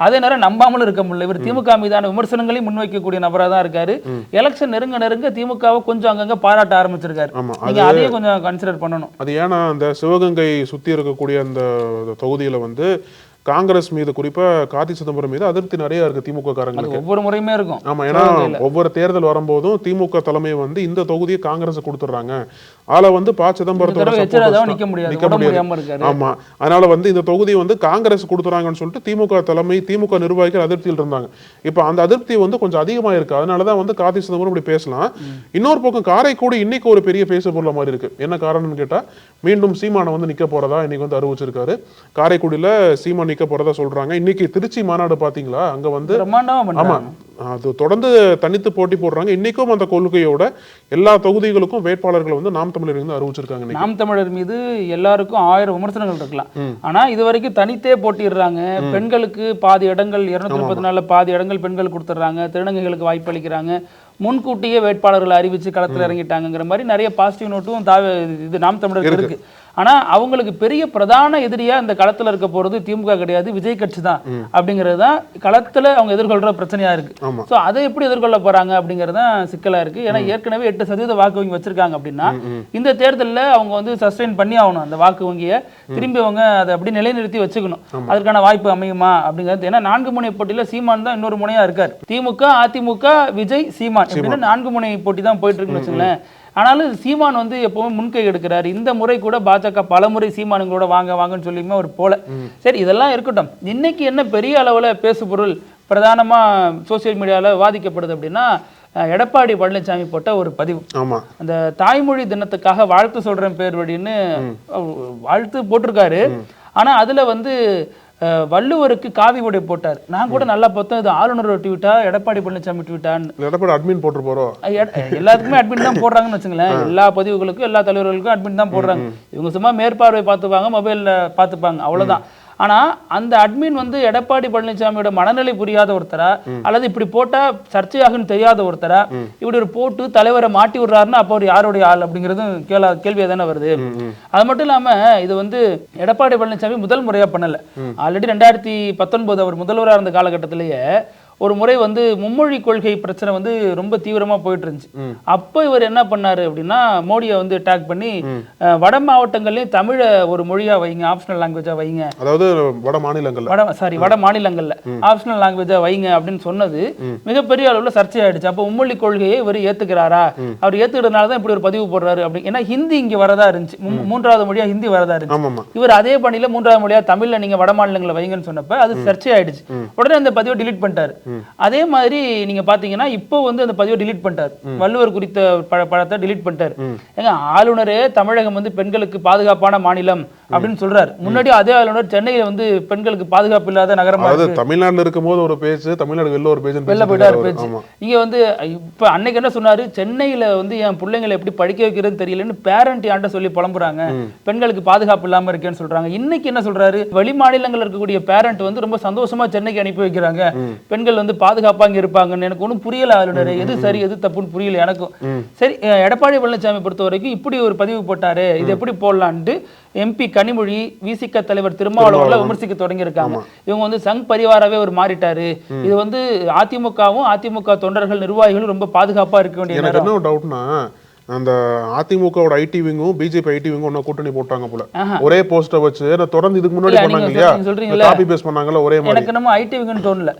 அதே நேரம் நம்பாமலும் இருக்க முடியல. இவர் திமுக மீதான விமர்சனங்களையும் முன்வைக்கக்கூடிய நபராக தான் இருக்காரு. எலெக்ஷன் நெருங்க திமுகவை கொஞ்சம் அங்கங்க பாராட்ட ஆரம்பிச்சிருக்காரு. நீங்க அதையும் கொஞ்சம் கன்சிடர் பண்ணணும். அது ஏன்னா அந்த சிவகங்கை சுத்தி இருக்கக்கூடிய அந்த தொகுதியில வந்து காங்கிரஸ் மீது குறிப்பா கார்த்தி சிதம்பரம் மீது அதிருப்தி நிறைய இருக்கு திமுக காரங்களுக்கு. ஒவ்வொரு முறையுமே இருக்கும். ஆமா, ஏன்னா ஒவ்வொரு தேர்தல் வரும்போதும் திமுக தலைமை வந்து இந்த தொகுதியை காங்கிரஸ் கொடுத்துறாங்க. ஆள வந்து ப சிதம்பரத்தோட நிக்க முடியாது. ஆமா, அதனால வந்து இந்த தொகுதி வந்து காங்கிரஸ் கொடுத்துறாங்கன்னு சொல்லிட்டு திமுக தலைமை திமுக நிர்வாகிகள் அதிருப்தியில் இருந்தாங்க. இப்ப அந்த அதிருப்தி வந்து கொஞ்சம் அதிகமா இருக்கு. அதனாலதான் வந்து கார்த்தி சிதம்பரம் இப்படி பேசலாம். இன்னொரு பக்கம் காரைக்குடி இன்னைக்கு ஒரு பெரிய பேச பொருள மாதிரி இருக்கு. என்ன காரணம்னு கேட்டா மீண்டும் சீமானை வந்து நிக்க போறதா இன்னைக்கு வந்து அறிவிச்சிருக்காரு. காரைக்குடியில சீமான் நிக்க போறதா சொல்றாங்க. இன்னைக்கு திருச்சி மாநாடு பாத்தீங்களா, அங்க வந்து ஆமா அது தொடர்ந்து தனித்து போட்டி போடுறாங்க. இன்னைக்கும் அந்த கொள்கையோட எல்லா தொகுதிகளுக்கும் வேட்பாளர்கள் வந்து நாம் தமிழர் வந்து அறிவிச்சிருக்காங்க. நாம் தமிழர் மீது எல்லாருக்கும் 1000 விமர்சனங்கள் இருக்கலாம். ஆனா இது வரைக்கும் தனித்தே போட்டிடுறாங்க. பெண்களுக்கு பாதி இடங்கள் 234 பாதி இடங்கள் பெண்கள் கொடுத்துட்றாங்க. திருநங்கைகளுக்கு வாய்ப்பு அளிக்கிறாங்க. முன்கூட்டியே வேட்பாளர்களை அறிவிச்சு களத்தில் இறங்கிட்டாங்கிற மாதிரி நிறைய பாசிட்டிவ் நோட்டும் இது நாம் தமிழருக்கு இருக்கு. ஆனா அவங்களுக்கு பெரிய பிரதான எதிரியா இந்த களத்துல இருக்க போறது திமுக கிடையாது, விஜய் கட்சி தான் அப்படிங்கிறது தான் களத்துல அவங்க எதிர்கொள்ற பிரச்சனையா இருக்கு. சோ அதை எப்படி எதிர்கொள்ள போறாங்க அப்படிங்கிறது தான் சிக்கலா இருக்கு. ஏன்னா ஏற்கனவே 8% வாக்கு வங்கி வச்சிருக்காங்க அப்படின்னா இந்த தேர்தலில் அவங்க வந்து சஸ்டெயின் பண்ணி ஆகணும். அந்த வாக்கு வங்கியை திரும்பி அவங்க அதை அப்படி நிலைநிறுத்தி வச்சுக்கணும். அதற்கான வாய்ப்பு அமையுமா அப்படிங்கிறது. ஏன்னா 4 முனை போட்டியில சீமான் தான் இன்னொரு முனையா இருக்காரு. திமுக, அதிமுக, விஜய், சீமான் இப்படின்னு 4 முனை போட்டி தான் போயிட்டு இருக்குன்னு வச்சுங்களேன். ஆனாலும் சீமான் வந்து எப்பவுமே முன்கை எடுக்கிறாரு. இந்த முறை கூட பாஜக பல முறை சீமானுங்களோட வாங்கன்னு சொல்லியுமே ஒரு போல. சரி, இதெல்லாம் இருக்கட்டும். இன்னைக்கு என்ன பெரிய அளவில் பேசு பொருள் பிரதானமா சோசியல் மீடியாவில் விவாதிக்கப்படுது அப்படின்னா எடப்பாடி பழனிசாமி போட்ட ஒரு பதிவு. அந்த தாய்மொழி தினத்துக்காக வாழ்த்து சொல்றேன் பேர் வழின்னு வாழ்த்து போட்டிருக்காரு. ஆனா அதுல வந்து வள்ளுவருக்கு காவி உடை போட்டார். நான் கூட நல்லா பார்த்தேன், இது ஆளுநர் ட்வீட்டா எடப்பாடி பழனிசாமி ட்வீட்டான்னு. எடப்பாடி அட்மின் போட்டு போறோம். எல்லாத்துக்குமே அட்மின் தான் போடுறாங்கன்னு வச்சுங்களேன். எல்லா பதிவுகளுக்கும் எல்லா தலைவர்களுக்கும் அட்மின் தான் போடுறாங்க. இவங்க சும்மா மேற்பார்வை பார்த்துப்பாங்க, மொபைல்ல பார்த்துப்பாங்க, அவ்வளவுதான். ஆனா அந்த அட்மின் வந்து எடப்பாடி பழனிசாமியோட மனநிலை புரியாத ஒருத்தரா அல்லது இப்படி போட்டா சர்ச்சையாகுன்னு தெரியாத ஒருத்தரா இப்படி ஒரு போட்டு தலைவரை மாட்டி விடுறாருன்னா அப்போ அவர் யாருடைய ஆள் அப்படிங்கிறதும் கேள்வியா தானே வருது. அது மட்டும் இல்லாம இது வந்து எடப்பாடி பழனிசாமி முதல் முறையா பண்ணல. ஆல்ரெடி 2019 அவர் முதல்வராக இருந்த காலகட்டத்திலேயே ஒரு முறை வந்து மும்மொழி கொள்கை பிரச்சனை வந்து ரொம்ப தீவிரமா போயிட்டு இருந்துச்சு. அப்போ இவர் என்ன பண்ணாரு அப்படின்னா மோடியை வந்து அட்டாக் பண்ணி வட மாவட்டங்கள்லயும் தமிழை ஒரு மொழியா வைங்க, ஆப்ஷனல் லாங்குவேஜா வைங்க, அதாவது வட மாநிலங்கள்ல ஆப்ஷனல் லாங்குவேஜா வைங்க அப்படின்னு சொன்னது மிகப்பெரிய அளவுல சர்ச்சை ஆயிடுச்சு. அப்போ மும்மொழி கொள்கையை இவர் ஏத்துக்கிறாரா, அவர் ஏத்துக்கிறதுனால தான் இப்படி ஒரு பதிவு போடுறாரு அப்படி. ஏன்னா ஹிந்தி இங்க வரதா இருந்துச்சு, 3வது மொழியா ஹிந்தி வரதா இருந்துச்சு. இவர் அதே பணியில 3வது மொழியா தமிழ்ல நீங்க வட மாநிலங்களை வைங்கன்னு சொன்னப்ப அது சர்ச்சை ஆயிடுச்சு. உடனே அந்த பதிவை டிலீட் பண்ணிட்டாரு. அதே மாதிரி நீங்க பாத்தீங்கன்னா இப்போ வந்து அந்த பதிவை டிலீட் பண்ணிட்டாரு. வள்ளுவர் குறித்த படத்தை டிலீட் பண்ணிட்டாரு. ஏங்க ஆளுநரே தமிழகம் வந்து பெண்களுக்கு பாதுகாப்பான மாநிலம் அப்படின்னு சொல்றாரு. முன்னாடி அதே ஆளுநர் சென்னையில வந்து பெண்களுக்கு பாதுகாப்பு இல்லாத நகரமா இருக்கு. தமிழ்நாடுல இருக்கும்போது ஒரு பேச்சு, தமிழ்நாடு வெளில ஒரு பேச்சு, வெளில போயிட்டாரு பேச்சு. இங்க வந்து இப்ப அன்னைக்கு என்ன சொன்னாரு, சென்னையில வந்து என் பிள்ளைங்களை எப்படி படிக்க வைக்கிறதுன்னு தெரியலன்னு பேரண்ட் ஆண்ட சொல்லி புலம்புறாங்க, பெண்களுக்கு பாதுகாப்பு இல்லாம இருக்கேன்னு சொல்றாங்க. இன்னைக்கு என்ன சொல்றாரு, வெளி மாநிலங்கள் இருக்கக்கூடிய பேரண்ட் வந்து ரொம்ப சந்தோஷமா சென்னைக்கு அனுப்பி வைக்கிறாங்க, பெண்கள் வந்து பாதுகாப்பா இங்க இருப்பாங்கன்னு. எனக்கு ஒன்றும் புரியல ஆளுநர், எது சரி எது தப்புன்னு புரியல எனக்கும். சரி, எடப்பாடி பழனிசாமி பொறுத்த வரைக்கும் இப்படி ஒரு பதிவு போட்டாரு, இது எப்படி போடலான்ட்டு எம்பி கனிமொழி, விசிக தலைவர் திருமாவளவன்ல விமர்சிக்க தொடங்கி இருக்காங்க. இவங்க வந்து சங் பரிவாராவே ஒரு மாறிட்டாரு, இது வந்து அதிமுகவும் அதிமுக தொண்டர்கள் நிர்வாகிகளும் ரொம்ப பாதுகாப்பா இருக்க வேண்டிய. எனக்கு என்ன டவுட்னா, அந்த அதிமுகவோட ஐடி விங்கும் பிஜேபி ஐடி விங்கும் ஒண்ணு கூட்டணி போட்டாங்க போல, ஒரே போஸ்டர் வச்சு தொடர்ந்து இதுக்கு முன்னாடி பண்ணாங்க இல்லையா, காப்பி பேஸ்ட் பண்ணாங்கல ஒரே மாதிரி. எனக்கு நம்ம ஐடி விங்னு தோணல,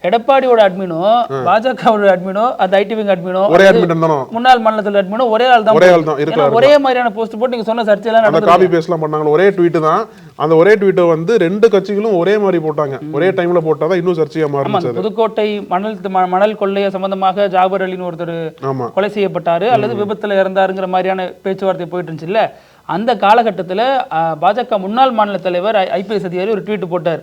எடப்பாடியோட அட்மினோ பாஜகவோட அட்மினோ அந்த ஐடி விங் அட்மினோ ஒரே அட்மின் இருந்தாலும் முன்னாள் மாநிலத்தில் அட்மினோ ஒரே ஆள் தான் இருக்கலாம். ஒரே மாதிரியான போஸ்ட் போட்டு நீங்க சொன்ன சர்ச்சையெல்லாம் அந்த காப்பி பேஸ்ட்லாம் பண்ணாங்க. ஒரே ட்வீட் தான். அந்த ஒரே ட்வீட்டை வந்து ரெண்டு கட்சிகளும் ஒரே மாதிரி போட்டாங்க. ஒரே டைம்ல போட்டாதான் இன்னும் சர்ச்சையா மாறுச்சு. புதுக்கோட்டை மணல் கொள்ளைய சம்பந்தமாக ஜாபர் அலின்னு ஒருத்தர் கொலை செய்யப்பட்டாரு அல்லது விபத்துல இறந்தாருங்கிற மாதிரியான பேச்சுவார்த்தை போயிட்டு இருந்துச்சுல்ல. அந்த காலகட்டத்தில் பாஜக முன்னாள் மாநில தலைவர் ஐபிஎஸ் அதிகாரி ஒரு ட்வீட் போட்டார்.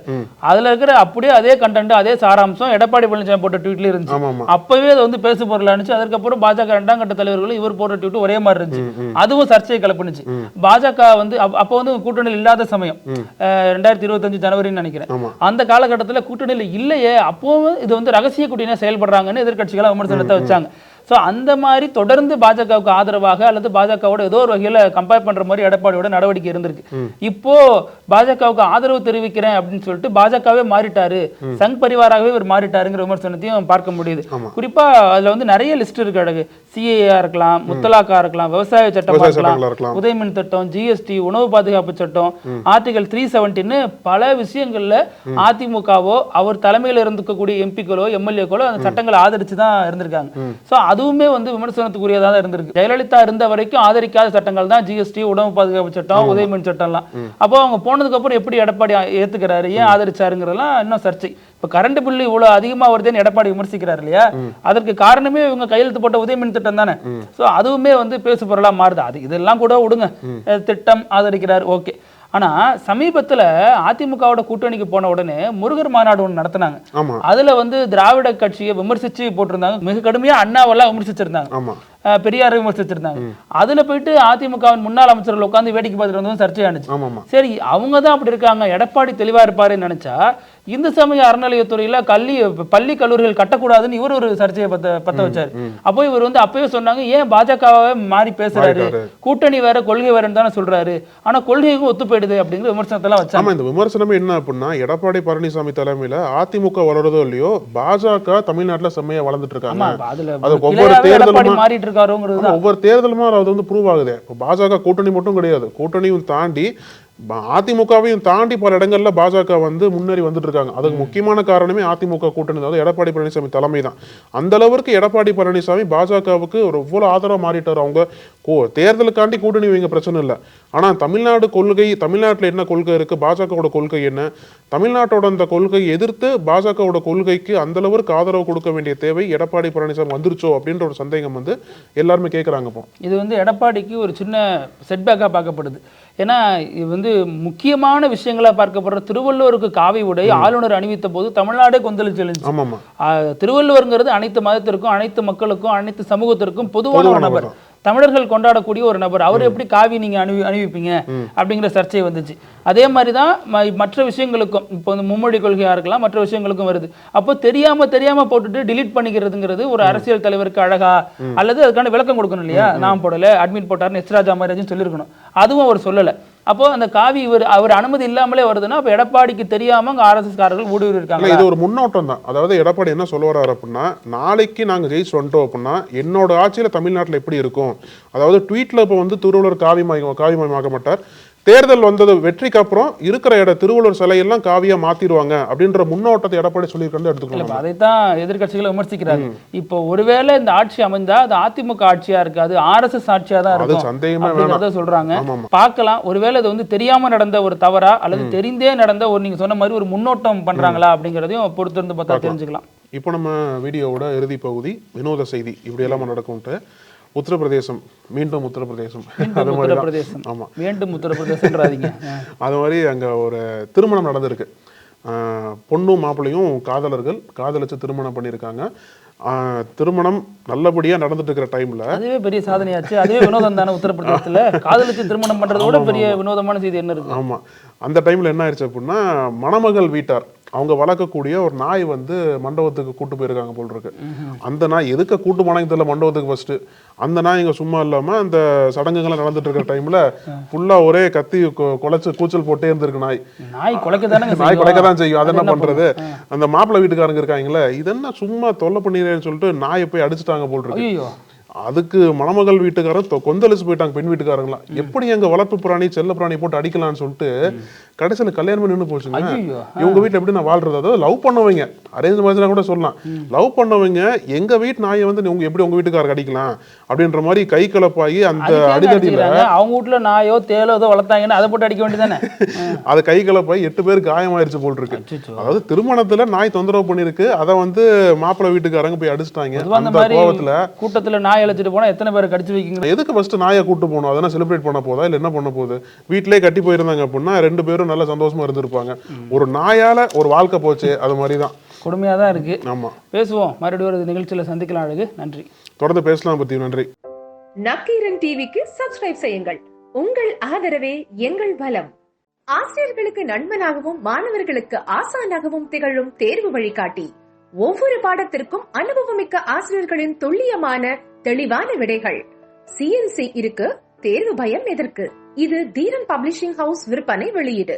அதுல இருக்கிற அப்படியே அதே கண்டென்ட் அதே சாராம்சம் எடப்பாடி பழனிசாமி போட்ட ட்வீட்ல இருந்துச்சு. அப்பவே அது வந்து பேசு பொருளா இருந்துச்சு. அதுக்கப்புறம் பாஜக 2ஆம் கட்ட தலைவர்களும் இவர் போட்ட ட்வீட் ஒரே மாதிரி இருந்துச்சு. அதுவும் சர்ச்சையை கிளப்புனுச்சு. பாஜக வந்து அப்போ வந்து கூட்டணியில் இல்லாத சமயம் 2025 ஜனவரின்னு நினைக்கிறேன். அந்த காலகட்டத்தில் கூட்டணியில் இல்லையே, அப்பவும் இது வந்து ரகசிய கூட்டணியா செயல்படுறாங்கன்னு எதிர்கட்சிகளை விமர்சனத்தை வச்சாங்க. ஸோ அந்த மாதிரி தொடர்ந்து பாஜகவுக்கு ஆதரவாக அல்லது பாஜகவோட ஏதோ ஒரு வகையில் கம்பேர் பண்ற மாதிரி எடப்பாடியோட நடவடிக்கை இருந்திருக்கு. இப்போ பாஜகவுக்கு ஆதரவு தெரிவிக்கிறேன் அப்படின்னு சொல்லிட்டு பாஜகவே மாறிட்டாரு, சங் பரிவாராகவே இவர் மாறிட்டாருங்கிற விமர்சனத்தையும் பார்க்க முடியுது. குறிப்பா அதுல வந்து நிறைய லிஸ்ட் இருக்கு. அழகு சிஏஆ இருக்கலாம், முத்தலாக்கா இருக்கலாம், விவசாய சட்டமா இருக்கலாம், உதயமின் திட்டம், ஜிஎஸ்டி, உணவு பாதுகாப்பு சட்டம், ஆர்டிகல் 370 பல விஷயங்கள்ல அதிமுகவோ அவர் தலைமையில் இருந்துக்கக்கூடிய எம்பிக்களோ எம்எல்ஏக்களோ அந்த சட்டங்களை ஆதரிச்சு தான் இருந்திருக்காங்க. ஸோ அதுவுமே வந்து விமர்சனத்துக்குரியதாக தான் இருந்திருக்கு. ஜெயலலிதா இருந்த வரைக்கும் ஆதரிக்காத சட்டங்கள் தான் ஜிஎஸ்டி, உணவு பாதுகாப்பு சட்டம், உதயமின் சட்டம்லாம். அப்போ அவங்க போனதுக்கு அப்புறம் எப்படி எடப்பாடி ஏத்துக்கிறாரு, ஏன் ஆதரிச்சாருங்கிறதெல்லாம் இன்னும் சர்ச்சை. இப்ப கரண்ட் பில்லு இவ்வளவு அதிகமா வருதுன்னு எடப்பாடி விமர்சிக்கிறாரு இல்லையா, அதற்கு காரணமே இவங்க கையெழுத்து போட்ட உதயமின் திட்டம் தானே. சோ அதுவுமே வந்து பேசு பொருளா மாறுது. அது இதெல்லாம் கூட விடுங்க, திட்டம் ஆதரிக்கிறாரு ஓகே. ஆனா சமீபத்துல அதிமுகவோட கூட்டணிக்கு போன உடனே முருகர் மாநாடு ஒன்று நடத்தினாங்க. அதுல வந்து திராவிட கட்சியை விமர்சிச்சு போட்டிருந்தாங்க. மிக கடுமையா அண்ணாவெல்லாம் விமர்சிச்சிருந்தாங்க, பெரியாரை விமர்சிச்சிருந்தாங்க. அதுல போயிட்டு அதிமுகவின் முன்னாள் அமைச்சர்கள் உட்கார்ந்து வேடிக்கை பார்த்துட்டு வந்ததும் சர்ச்சையானுச்சு. சரி அவங்க தான் அப்படி இருக்காங்க, எடப்பாடி தெளிவா இருப்பாருன்னு நினைச்சா இந்து சமய அறநிலையத்துறையில பள்ளி கல்லூரிகள் கட்டக்கூடாதுன்னு இவர் ஒரு சர்ச்சையை பத்த வச்சாரு. அப்போ இவர் வந்து அப்பவே சொன்னாங்க, ஏன் பாஜகவே மாறி பேசுறாரு, கூட்டணி வேற கொள்கை வேறன்னு தானே சொல்றாரு, ஆனா கொள்கைக்கும் ஒத்து போயிடுது அப்படிங்கிற விமர்சனத்தெல்லாம் வச்சாங்க. இந்த விமர்சனமே என்ன அப்படின்னா, எடப்பாடி பழனிசாமி தலைமையில அதிமுக வளருதோ இல்லையோ பாஜக தமிழ்நாட்டுல செம்மையா வளர்ந்துட்டு இருக்காங்க. ஒவ்வொரு தேர்தலுமே அது வந்து ப்ரூவ் ஆகுது. பாஜக கூட்டணி மட்டும் கிடையாது, கூட்டணியும் தாண்டி அதிமுகவையும் தாண்டி பல இடங்கள்ல பாஜக வந்து முன்னேறி வந்துட்டு இருக்காங்க. அதுக்கு முக்கியமான காரணமே அதிமுக கூட்டணி தான், எடப்பாடி பழனிசாமி தலைமை தான். அந்த அளவுக்கு எடப்பாடி பழனிசாமி பாஜகவுக்கு ஒரு எவ்வளவு ஆதரவு மாறிட்டாரு. அவங்க தேர்தலுக்காண்டி கூட்டணி வைங்க பிரச்சனை இல்லை, ஆனா தமிழ்நாடு கொள்கை, தமிழ்நாட்டில் என்ன கொள்கை இருக்கு, பாஜகவோட கொள்கை என்ன, தமிழ்நாட்டோட அந்த கொள்கையை எதிர்த்து பாஜகவோட கொள்கைக்கு அந்த அளவுக்கு ஆதரவு கொடுக்க வேண்டிய தேவை எடப்பாடி பழனிசாமி வந்துருச்சோ அப்படின்ற ஒரு சந்தேகம் வந்து எல்லாருமே கேட்கறாங்க. இப்போ இது வந்து எடப்பாடிக்கு ஒரு சின்ன செட்பேக்கா பார்க்கப்படுது. ஏன்னா இது வந்து முக்கியமான விஷயங்களா பார்க்கப்படுற திருவள்ளுவருக்கு காவி உடை ஆளுநர் அணிவித்த போது தமிழ்நாடே கொந்தளிச்சு எழுந்துச்சு. திருவள்ளுவர்ங்கிறது அனைத்து மதத்திற்கும், அனைத்து மக்களுக்கும், அனைத்து சமூகத்திற்கும் பொதுவான ஒரு நபர், தமிழர்கள் கொண்டாடக்கூடிய ஒரு நபர். அவர் எப்படி காவி நீங்க அணிவிப்பீங்க அப்படிங்கிற சர்ச்சை வந்துச்சு. அதே மாதிரிதான் மற்ற விஷயங்களுக்கும், இப்போ வந்து மும்மொழி கொள்கையா இருக்கலாம், மற்ற விஷயங்களுக்கும் வருது. அப்போ தெரியாம போட்டுட்டு டிலீட் பண்ணிக்கிறதுங்கிறது ஒரு அரசியல் தலைவருக்கு அழகா, அல்லது அதுக்கான விளக்கம் கொடுக்கணும் இல்லையா. நான் போடல, அட்மிட் போட்டாருன்னு எஸ் ராஜா மாதிரி சொல்லியிருக்கணும். அதுவும் அவர் சொல்லல. அப்போ அந்த காவி அவர் அனுமதி இல்லாமலே வருதுன்னா அப்ப எடப்பாடிக்கு தெரியாம அங்க ஆர்எஸ்எஸ் காரர்கள் ஊடுருவி இருக்காங்க. இது ஒரு முன்னோட்டம் தான். அதாவது எடப்பாடி என்ன சொல்ல வர்றாரு அப்படின்னா, நாளைக்கு நாங்க ஜெயிச்சு வந்துட்டோம் அப்படின்னா என்னோட ஆட்சியில தமிழ்நாட்டில் எப்படி இருக்கும், அதாவது ட்வீட்ல இப்போ வந்து திருவள்ளுவர் காவிமயமாக்க மாட்டார், தேர்தல் வந்தது வெற்றிக்கு அப்புறம் இருக்கிற திருவள்ளுவர் சிலையெல்லாம் காவியா மாத்திடுவாங்க அப்படின்ற முன்னோட்டத்தை எடப்பாடி சொல்லியிருக்காரு எடுத்துக்கலாம். அதைத்தான் எதிர்கட்சிகளை விமர்சிக்கிறாங்க. இப்போ ஒருவேளை இந்த ஆட்சி அமைந்தா அது அதிமுக ஆட்சியா இருக்காது, ஆர்எஸ்எஸ் ஆட்சியா தான் இருக்கும், சந்தேகமே வேணாம் சொல்றாங்க. பார்க்கலாம், ஒருவேளை இது வந்து தெரியாம நடந்த ஒரு தவறா அல்லது தெரிந்தே நடந்த ஒரு நீங்க சொன்ன மாதிரி ஒரு முன்னோட்டம் பண்றாங்களா அப்படிங்கிறதையும் பொறுத்து இருந்து பார்த்தா தெரிஞ்சுக்கலாம். இப்போ நம்ம வீடியோவோட இறுதி பகுதி வினோத செய்தி இப்படி எல்லாம் நடக்கும்ட்டு. உத்தரப்பிரதேசம், மீண்டும் உத்தரப்பிரதேசம், ஆமா மீண்டும் உத்தரப்பிரதேசம். அது மாதிரி அங்க ஒரு திருமணம் நடந்திருக்கு. பொண்ணும் மாப்பிள்ளையும் காதலர்கள் காதலிச்சு திருமணம் பண்ணியிருக்காங்க. திருமணம் நல்லபடியா நடந்துட்டு இருக்கிற டைம்ல அதுவே பெரிய சாதனையாச்சு. அதுவே வினோதம் தானே. உத்தரப்பிரதேசத்துல காதலிச்சு திருமணம் பண்றதோட பெரிய வினோதமான செய்தி என்ன இருக்கு? ஆமா, அந்த டைம்ல என்ன ஆயிடுச்சு அப்படின்னா, மணமகள் வீட்டார் அவங்க வளர்க்கக்கூடிய ஒரு நாய் வந்து மண்டபத்துக்கு கூட்டு போயிருக்காங்க போல் இருக்கு. அந்த நாய் எதுக்கு கூட்டு போனாங்க தெரியல மண்டபத்துக்கு. ஃபர்ஸ்ட் அந்த நாய் இங்க சும்மா இல்லாம அந்த சடங்குகள் நடந்துட்டு இருக்கிற டைம்ல ஃபுல்லா ஒரே கத்தி குலைச்சு கூச்சல் போட்டே இருந்திருக்கு. நாய் குலைக்கதான் செய்யும். அது என்ன பண்றது, அந்த மாப்பிள்ளை வீட்டுக்காரங்க இருக்காங்களே, இது என்ன சும்மா தொல்லை பண்ணிடுறேன்னு சொல்லிட்டு நாயை போய் அடிச்சுட்டாங்க போல் இருக்கு. அதுக்கு மணமகள் வீட்டுக்காரன் கொந்தளிச்சு போயிட்டாங்க பெண் வீட்டுக்காரங்களாம். எப்படி எங்க வளர்ப்பு பிராணி செல்ல பிராணி போட்டு அடிக்கலாம்னு சொல்லிட்டு கடைசியில கல்யாணம் நின்று போச்சுங்க. இவங்க வீட்டுல எப்படி நான் வாழ்றது? அதாவது லவ் பண்ணவங்க, அரேஞ்ச் மேரேஜ்னா கூட சொல்லலாம், லவ் பண்ணவங்க எங்க வீட்டு நாயை வந்து நீங்க எப்படி உங்க வீட்டுக்காரருக்கு அடிக்கலாம் அப்படின்ற மாதிரி கை கலப்பாகி அந்த அடிதடியில அவங்க வீட்டுல நாயோ தேலோ ஏதோ வளர்த்தாங்கன்னா அதை போட்டு அடிக்க வேண்டியதானே. அது கை கலப்பாகி 8 பேர் காயமாயிருச்சு போல் இருக்கு. அதாவது திருமணத்துல நாய் தொந்தரவு பண்ணிருக்கு, அதை வந்து மாப்பிள்ளை வீட்டுக்காரங்க போய் அடிச்சுட்டாங்க. அந்த கோவத்துல கூட்டத்துல நாய் அழைச்சிட்டு போனா எத்தனை பேர் கடிச்சு வைக்கீங்க? எதுக்கு ஃபர்ஸ்ட் நாயை கூட்டு போகணும்? அதெல்லாம் செலிப்ரேட் பண்ண போதா இல்ல என்ன பண்ண போகுது? வீட்டிலே கட்டி போயிருந்தாங்க அப்படின்னா 2 பேரும் நல்ல சந்தோஷமா இருந்திருப்பாங்க. ஒரு நாயால ஒரு வாழ்க்கை போச்சு, அது மாதிரிதான் கொடுமையா தான் இருக்கு. ஆமா, பேசுவோம், மறுபடியும் ஒரு நிகழ்ச்சியில சந்திக்கலாம். அழகு, நன்றி. தொடர்ந்து பேசலாம் பத்தி. நன்றி. நக்கீரன் டிவிக்கு சப்ஸ்கிரைப் செய்யுங்கள். உங்கள் ஆதரவே எங்கள் பலம். ஆசிரியர்களுக்கு நண்பனாகவும் மாணவர்களுக்கு ஆசானாகவும் திகழும் தேர்வு வழிகாட்டி. ஒவ்வொரு பாடத்திற்கும் அனுபவமிக்க ஆசிரியர்களின் துல்லியமான தெளிவான விடைகள். CNC இருக்கு, தேர்வு பயம் எதற்கு? இது தீரன் பப்ளிஷிங் ஹவுஸ் விற்பனை வெளியீடு.